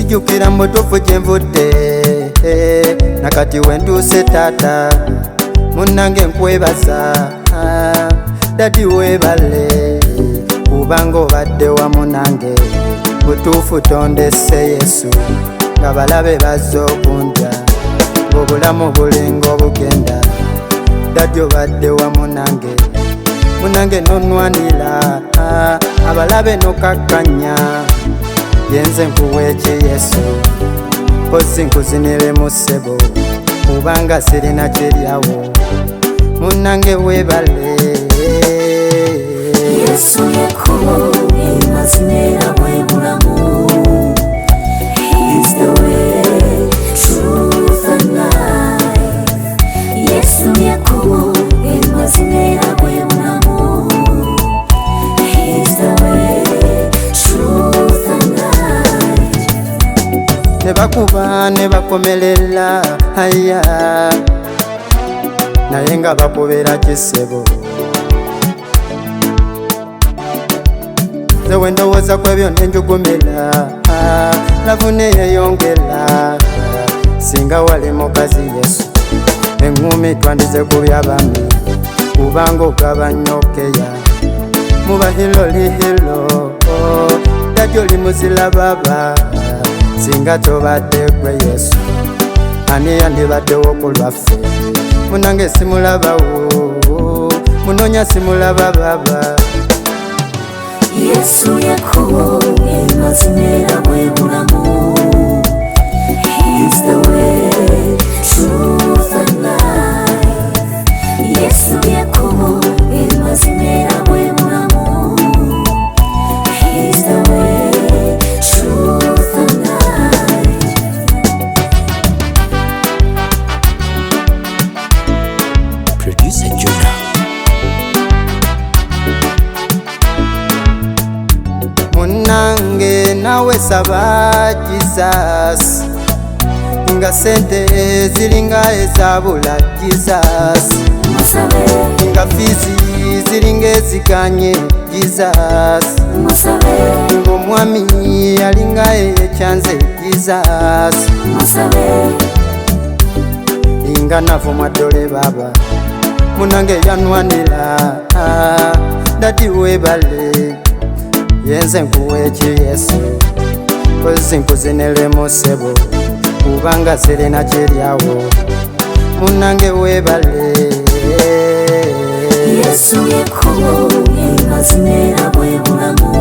sijjukira mutuufu gye nvudde nakati wentuuse taata munnange nkwebaza dadi weebale kubanga obadde wamu nange butuufu tondese Yesu nga balabe bazze okundya ng'obulamu bulinga obugenda dadi obadde wamu nange munange nonwanira abalabe nokakkanya yenze nkuweeki Yesu kozi nkuzinire mu ssebo kubanga sirina kiryawo munange weebale Yesu Lye Kubo amazima era bwe bulamu. He's the way, truth and life. Yesu Lye Kubo amazima era bwe bulamu. He's the way, truth and life. ne bakuba ne bakomerera aya naye nga bakubera kisebo nze wendowooza kwebyo nenjugumira lavu neyeyongera singa wali mukazi Yesu eŋŋumi twandize ku by'abami kubanga ogaba nnyo okeya muba hilolihilo dajjo oli muzira baba singa tobadde gwe Yesu ani yandibaddewo ku lwaffe munange simulabawo munonya simulaba baba Yesu Lye Kubo amazima era bwe bulamu. He's the way, truth and life. Yesu Lye Kubo amazima era bwe bulamu. He's the way, truth and life. Producer Jonah. Munange nawe saba Jesus nga sente ziringa ezabula Jesus Musabe, nga fizi ziringa eziganye Jesus musabe, ng'omwami alinga ekyanze Jesus musabe. nga navumwa ddole baba munange yanwanira dadi weebale yenze nkuweeki Yesu kozi nkuzinire mu ssebo kubanga sirina kiryawo munange weebale Yesu Lye Kubo amazima era bwe bulamu.